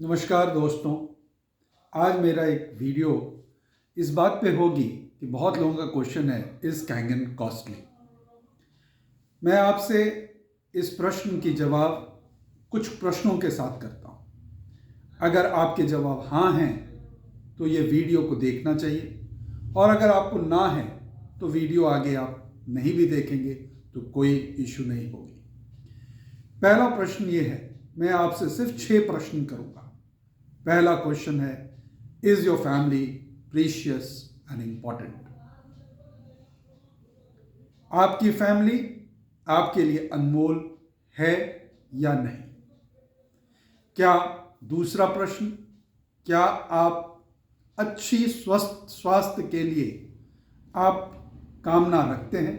नमस्कार दोस्तों। आज मेरा एक वीडियो इस बात पे होगी कि बहुत लोगों का क्वेश्चन है, इज़ कैंगन कॉस्टली। मैं आपसे इस प्रश्न की जवाब कुछ प्रश्नों के साथ करता हूँ। अगर आपके जवाब हाँ हैं तो ये वीडियो को देखना चाहिए, और अगर आपको ना है तो वीडियो आगे आप नहीं भी देखेंगे तो कोई इशू नहीं होगी। पहला प्रश्न ये है, मैं आपसे सिर्फ 6 प्रश्न करूँगा। पहला क्वेश्चन है, is your family precious and important? आपकी फैमिली आपके लिए अनमोल है या नहीं? क्या दूसरा प्रश्न, क्या आप अच्छी स्वस्थ स्वास्थ्य के लिए आप कामना रखते हैं,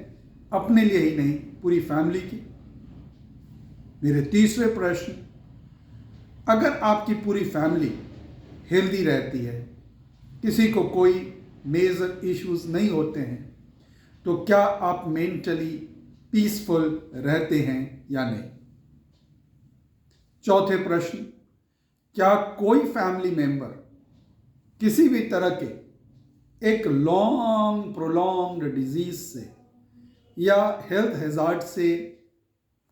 अपने लिए ही नहीं पूरी फैमिली की? मेरे तीसरे प्रश्न, अगर आपकी पूरी फैमिली हेल्दी रहती है, किसी को कोई मेजर इश्यूज नहीं होते हैं, तो क्या आप मेंटली पीसफुल रहते हैं या नहीं? चौथे प्रश्न, क्या कोई फैमिली मेंबर किसी भी तरह के एक लॉन्ग प्रोलॉन्ग्ड डिजीज से या हेल्थ हैजार्ड से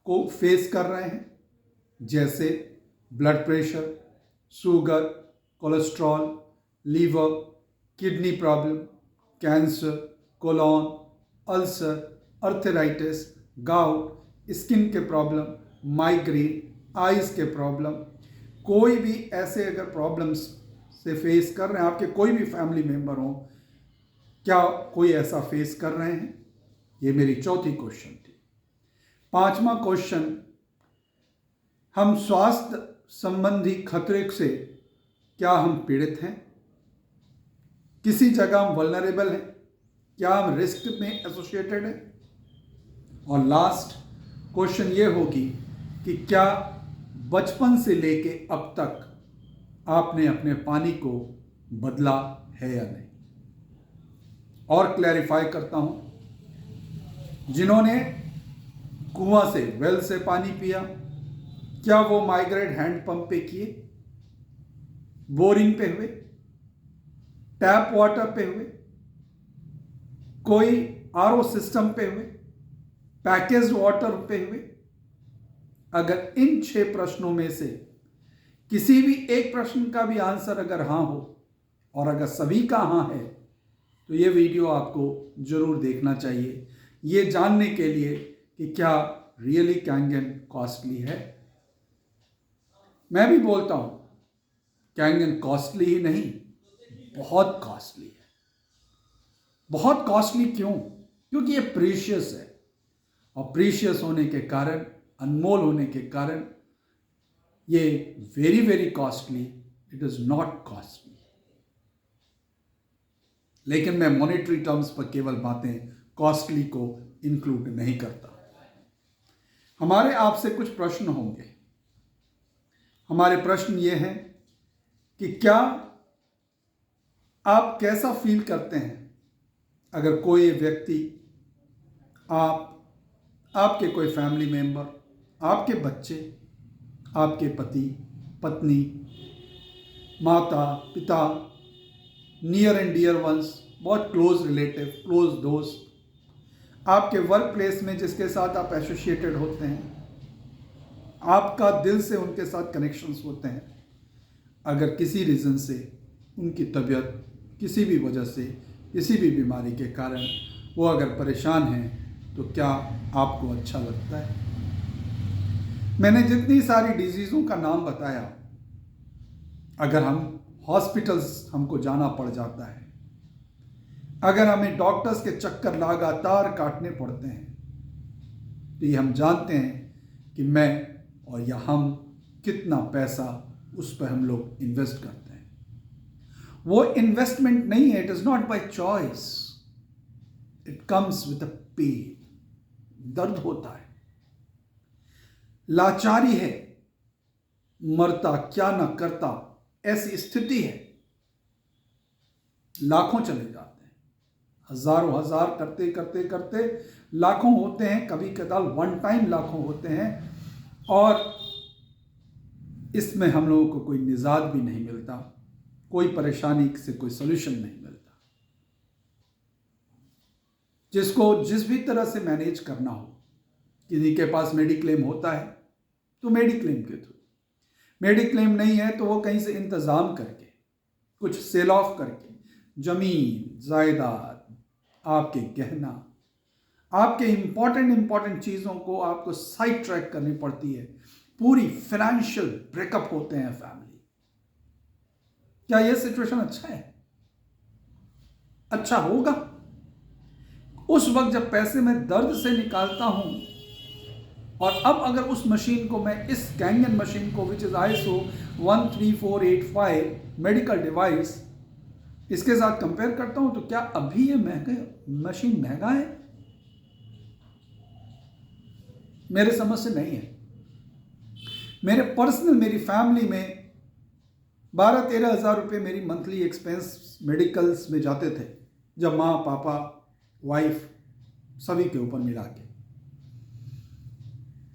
को फेस कर रहे हैं, जैसे blood pressure, sugar, cholesterol, liver, kidney problem, cancer, colon, ulcer, arthritis, gout, skin के प्रॉब्लम, माइग्रेन, आइज के प्रॉब्लम? कोई भी ऐसे अगर प्रॉब्लम्स से फेस कर रहे हैं, आपके कोई भी फैमिली मेंबर हो, क्या कोई ऐसा फेस कर रहे हैं? ये मेरी चौथी क्वेश्चन थी। पांचवा क्वेश्चन, हम स्वास्थ्य संबंधी खतरे से क्या हम पीड़ित हैं? किसी जगह हम वल्नरेबल हैं? क्या हम रिस्क में एसोसिएटेड हैं? और लास्ट क्वेश्चन ये होगी कि क्या बचपन से लेके अब तक आपने अपने पानी को बदला है या नहीं? और क्लैरिफाई करता हूं, जिन्होंने कुआं से, वेल से पानी पिया, क्या वो माइग्रेट हैंड पंप पे किए, बोरिंग पे हुए, टैप वाटर पे हुए, कोई आरओ सिस्टम पे हुए, पैकेज्ड वाटर पे हुए? अगर इन 6 प्रश्नों में से किसी भी एक प्रश्न का भी आंसर अगर हाँ हो, और अगर सभी का हाँ है, तो ये वीडियो आपको जरूर देखना चाहिए, ये जानने के लिए कि क्या रियली कैंगन कॉस्टली है। मैं भी बोलता हूं, कैंगन कॉस्टली ही नहीं, बहुत कॉस्टली है। बहुत कॉस्टली क्यों? क्योंकि ये प्रीशियस है, और प्रीशियस होने के कारण, अनमोल होने के कारण ये very very costly, it is not costly. लेकिन मैं मॉनेटरी टर्म्स पर केवल बातें कॉस्टली को इंक्लूड नहीं करता। हमारे आपसे कुछ प्रश्न होंगे। हमारे प्रश्न ये हैं कि क्या आप कैसा फील करते हैं अगर कोई व्यक्ति, आपके कोई फैमिली मेंबर, आपके बच्चे, आपके पति, पत्नी, माता, पिता, नियर एंड डियर वंस, बहुत क्लोज रिलेटिव, क्लोज दोस्त, आपके वर्क प्लेस में जिसके साथ आप एसोसिएटेड होते हैं, आपका दिल से उनके साथ कनेक्शंस होते हैं, अगर किसी रीज़न से उनकी तबीयत किसी भी वजह से, किसी भी बीमारी के कारण वो अगर परेशान हैं, तो क्या आपको अच्छा लगता है? मैंने जितनी सारी डिजीज़ों का नाम बताया, अगर हम हॉस्पिटल्स हमको जाना पड़ जाता है, अगर हमें डॉक्टर्स के चक्कर लगातार काटने पड़ते हैं, तो ये हम जानते हैं कि मैं और या हम कितना पैसा उस पर हम लोग इन्वेस्ट करते हैं। वो इन्वेस्टमेंट नहीं है, it is not by choice, it comes with a pain. दर्द होता है, लाचारी है, मरता क्या ना करता ऐसी स्थिति है। लाखों चले जाते हैं, हजारों हजार करते करते करते लाखों होते हैं, कभी कदाल वन टाइम लाखों होते हैं, और इसमें हम लोगों को कोई निजात भी नहीं मिलता, कोई परेशानी से कोई सोल्यूशन नहीं मिलता। जिसको जिस भी तरह से मैनेज करना हो, किसी के पास मेडिक्लेम होता है तो मेडिक्लेम के थ्रू, मेडिक्लेम नहीं है तो वो कहीं से इंतज़ाम करके, कुछ सेल ऑफ करके, ज़मीन जायदाद, आपके गहना, आपके इंपॉर्टेंट चीज़ों को आपको साइड ट्रैक करनी पड़ती है। पूरी फाइनेंशियल ब्रेकअप होते हैं फैमिली। क्या यह सिचुएशन अच्छा है? अच्छा होगा उस वक्त जब पैसे मैं दर्द से निकालता हूं, और अब अगर उस मशीन को मैं इस कैंगन मशीन को which is ISO 13485 medical device, इसके साथ कंपेयर करता हूं, तो क्या अभी ये मशीन महंगा है? मेरे समझ से नहीं है। मेरी फैमिली में 12-13 हज़ार रुपये मेरी मंथली एक्सपेंस मेडिकल्स में जाते थे, जब माँ पापा वाइफ सभी के ऊपर मिला के।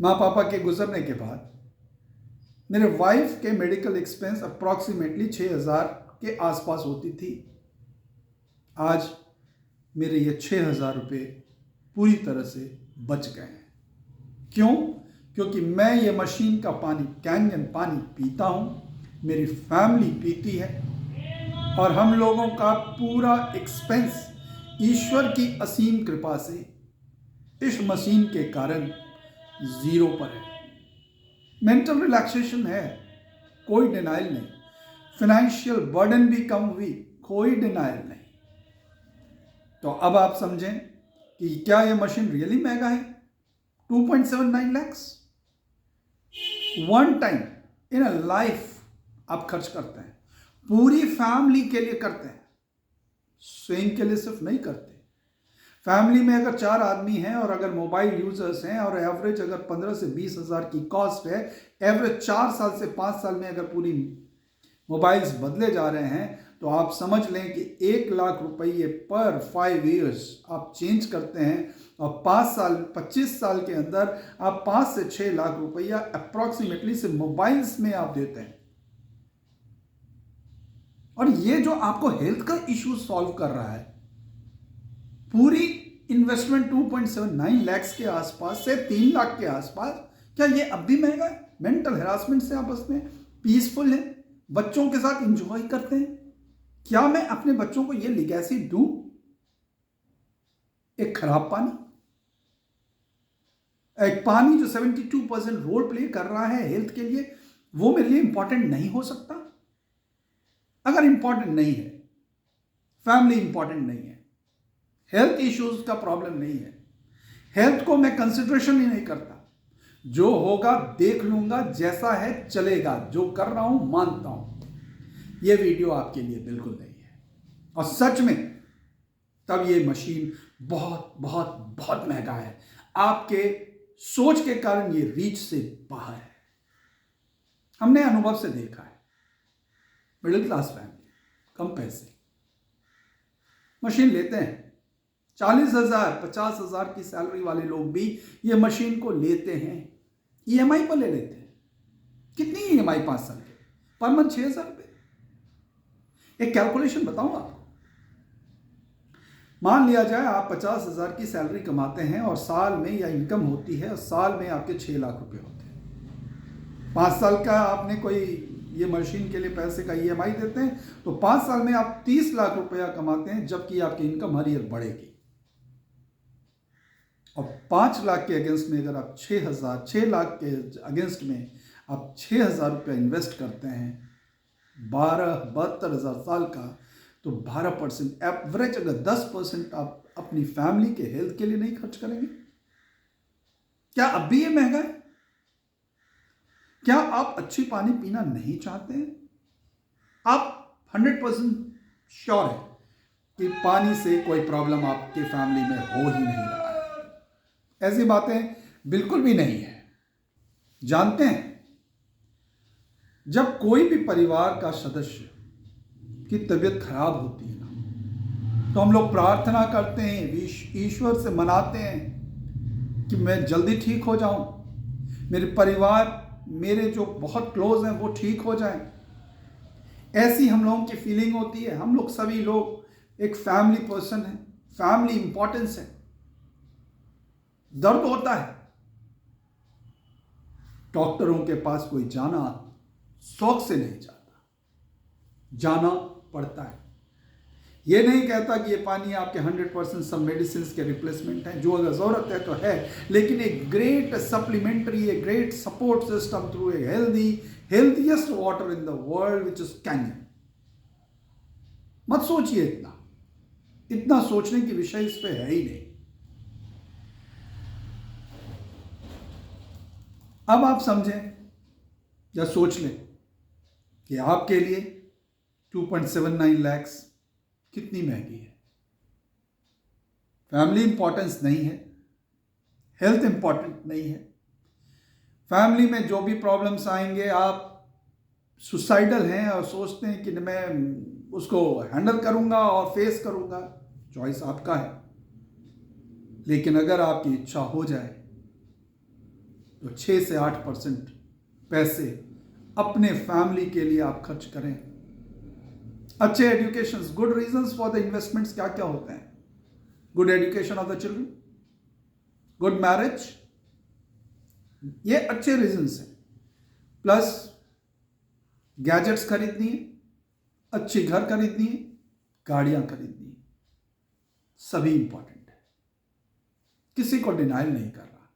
माँ पापा के गुजरने के बाद मेरे वाइफ के मेडिकल एक्सपेंस अप्रॉक्सीमेटली 6,000 के आसपास होती थी। आज मेरे ये 6,000 रुपये पूरी तरह से बच गए हैं। क्यों? क्योंकि मैं ये मशीन का पानी, कैंगन पानी पीता हूँ, मेरी फैमिली पीती है, और हम लोगों का पूरा एक्सपेंस ईश्वर की असीम कृपा से इस मशीन के कारण जीरो पर है। मेंटल रिलैक्सेशन है, कोई डिनाइल नहीं। फाइनेंशियल बर्डन भी कम हुई, कोई डिनाइल नहीं। तो अब आप समझें कि क्या यह मशीन रियली महंगा है? 2.79 lakhs one time in a life आप खर्च करते हैं, पूरी फैमिली के लिए करते हैं, स्वयं के लिए सिर्फ नहीं करते। फैमिली में अगर 4 आदमी हैं और अगर मोबाइल यूजर्स हैं और एवरेज अगर 15 से 20 हज़ार की कॉस्ट है, एवरेज 4 साल से 5 साल में अगर पूरी मोबाइल्स बदले जा रहे हैं, तो आप समझ लें कि 1 लाख रुपये पर 5 ईयर्स आप चेंज करते हैं, और 25 साल के अंदर आप 5 से 6 लाख रुपया अप्रॉक्सीमेटली से मोबाइल्स में आप देते हैं। और ये जो आपको हेल्थ का इश्यू सॉल्व कर रहा है, पूरी इन्वेस्टमेंट 2.79 लाख के आसपास से 3 लाख के आसपास, क्या ये अब भी महंगा है? मेंटल हैरासमेंट से आपस में पीसफुल है, बच्चों के साथ इंजॉय करते हैं। क्या मैं अपने बच्चों को ये लिगेसी दूं? एक खराब पानी, एक पानी जो 72% रोल प्ले कर रहा है हेल्थ के लिए, वो मेरे लिए इंपॉर्टेंट नहीं हो सकता? अगर इंपॉर्टेंट नहीं है, फैमिली इंपॉर्टेंट नहीं है, हेल्थ इश्यूज का प्रॉब्लम नहीं है, हेल्थ को मैं कंसिडरेशन ही नहीं करता, जो होगा देख लूंगा, जैसा है चलेगा, जो कर रहा हूं मानता हूं, ये वीडियो आपके लिए बिल्कुल नहीं है। और सच में तब ये मशीन बहुत बहुत बहुत महंगा है। आपके सोच के कारण ये रीच से बाहर है। हमने अनुभव से देखा है, मिडिल क्लास फैमिली, कम पैसे, मशीन लेते हैं। 40,000 50,000 की सैलरी वाले लोग भी ये मशीन को लेते हैं, EMI पर ले लेते हैं। कितनी EMI 5 साल के? पर मंथ 6,000 रुपये। एक कैलकुलेशन बताऊं आपको, मान लिया जाए आप 50,000 की सैलरी कमाते हैं और साल में या इनकम होती है, और साल में आपके 6 लाख रुपए होते हैं। 5 साल का आपने कोई ये मशीन के लिए पैसे का EMI देते हैं, तो 5 साल में आप 30 लाख रुपया कमाते हैं, जबकि आपकी इनकम हर ईयर बढ़ेगी। और 5 लाख के अगेंस्ट में अगर आप 6 लाख के अगेंस्ट में आप 6,000 रुपया इन्वेस्ट करते हैं, 72,000 साल का, तो 12% एवरेज, अगर 10% आप अपनी फैमिली के हेल्थ के लिए नहीं खर्च करेंगे? क्या अब भी ये महंगा है? क्या आप अच्छी पानी पीना नहीं चाहते हैं? आप 100% श्योर है कि पानी से कोई प्रॉब्लम आपके फैमिली में हो ही नहीं रहा है। ऐसी बातें बिल्कुल भी नहीं है। जानते हैं, जब कोई भी परिवार का सदस्य की तबीयत खराब होती है ना, तो हम लोग प्रार्थना करते हैं, ईश्वर से मनाते हैं कि मैं जल्दी ठीक हो जाऊं, मेरे परिवार मेरे जो बहुत क्लोज हैं वो ठीक हो जाएं। ऐसी हम लोगों की फीलिंग होती है। हम लोग सभी लोग एक फैमिली पर्सन है, फैमिली इंपॉर्टेंस है, दर्द होता है। डॉक्टरों के पास कोई जाना शौक से नहीं जाता, जाना पड़ता है। ये नहीं कहता कि ये पानी आपके 100% सब मेडिसिन के रिप्लेसमेंट हैं, जो अगर ज़रूरत है तो है, लेकिन एक great supplementary, a great support system through a healthiest water in the world which is Kangen. मत सोचिए इतना सोचने की विषय इस पे है ही नहीं। अब आप समझें या सोच लें कि आपके लिए 2.79 लाख कितनी महंगी है। फैमिली इंपॉर्टेंस नहीं है, हेल्थ इंपॉर्टेंट नहीं है। फैमिली में जो भी प्रॉब्लम्स आएंगे, आप सुसाइडल हैं और सोचते हैं कि मैं उसको हैंडल करूंगा और फेस करूंगा, चॉइस आपका है। लेकिन अगर आपकी इच्छा हो जाए तो 6 से 8% पैसे अपने फैमिली के लिए आप खर्च करें। अच्छे education, good reasons for the investments क्या क्या होते हैं? Good education of the children, good marriage, ये अच्छे रीजंस हैं। प्लस गैजेट्स खरीदनी है, अच्छी घर खरीदनी है, गाड़ियां खरीदनी है, सभी इंपॉर्टेंट है। किसी को डिनाइल नहीं कर रहा,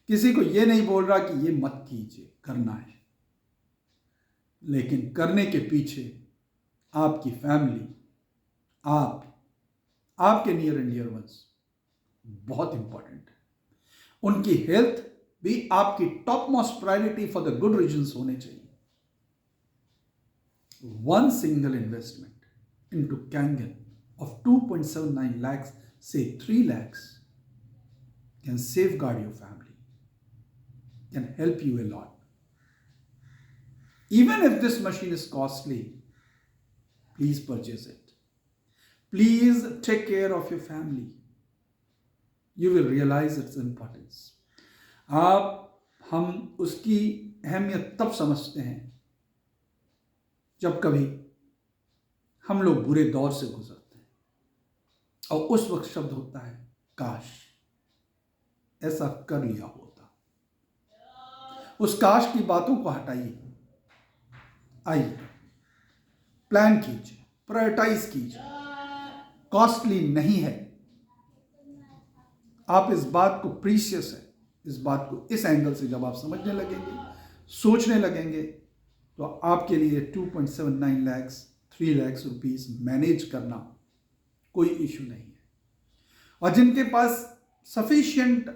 किसी को यह नहीं बोल रहा कि ये मत कीजिए, करना है। लेकिन करने के पीछे आपकी फैमिली, आपके नियर एंड डियर वंस बहुत इंपॉर्टेंट है। उनकी हेल्थ भी आपकी top most priority for the good reasons होने चाहिए। One single investment into Kangen of 2.79 lakhs, say 3 lakhs, can safeguard your family, can help you a lot. Even if this machine is costly, please purchase it. Please take care of your family. You will realize its importance. हम उसकी अहमियत तब समझते हैं जब कभी हम लोग बुरे दौर से गुजरते हैं और उस वक्त शब्द होता है, काश ऐसा कर लिया होता। उस काश की बातों को हटाइए, आइए प्लान कीजिए, प्रायोरिटाइज कीजिए। कॉस्टली नहीं है। आप इस बात को, प्रीशियस है, इस बात को इस एंगल से जब आप समझने लगेंगे, सोचने लगेंगे, तो आपके लिए 2.79 लाख 3 लाख रुपीस मैनेज करना कोई इशू नहीं है। और जिनके पास सफिशिएंट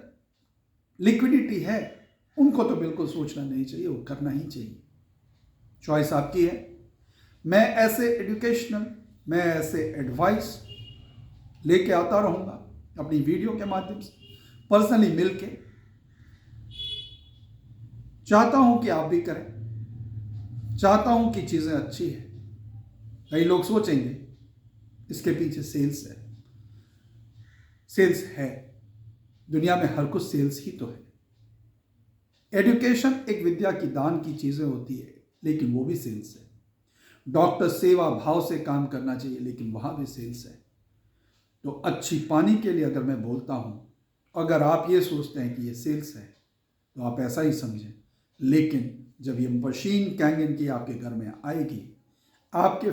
लिक्विडिटी है, उनको तो बिल्कुल सोचना नहीं चाहिए, वो करना ही चाहिए। चॉइस आपकी है। मैं ऐसे एजुकेशनल, मैं ऐसे एडवाइस लेके आता रहूँगा अपनी वीडियो के माध्यम से, पर्सनली मिलके। चाहता हूँ कि आप भी करें, चाहता हूं कि चीजें अच्छी है। कई लोग सोचेंगे इसके पीछे सेल्स है। सेल्स है, दुनिया में हर कुछ सेल्स ही तो है। एजुकेशन एक विद्या की दान की चीजें होती है, लेकिन वो भी सेल्स है। डॉक्टर सेवा भाव से काम करना चाहिए, लेकिन वहां भी सेल्स है। तो अच्छी पानी के लिए अगर मैं बोलता हूं, अगर आप ये सोचते हैं कि ये सेल्स है, तो आप ऐसा ही समझें। लेकिन जब ये मशीन कैंगन की आपके घर में आएगी, आपके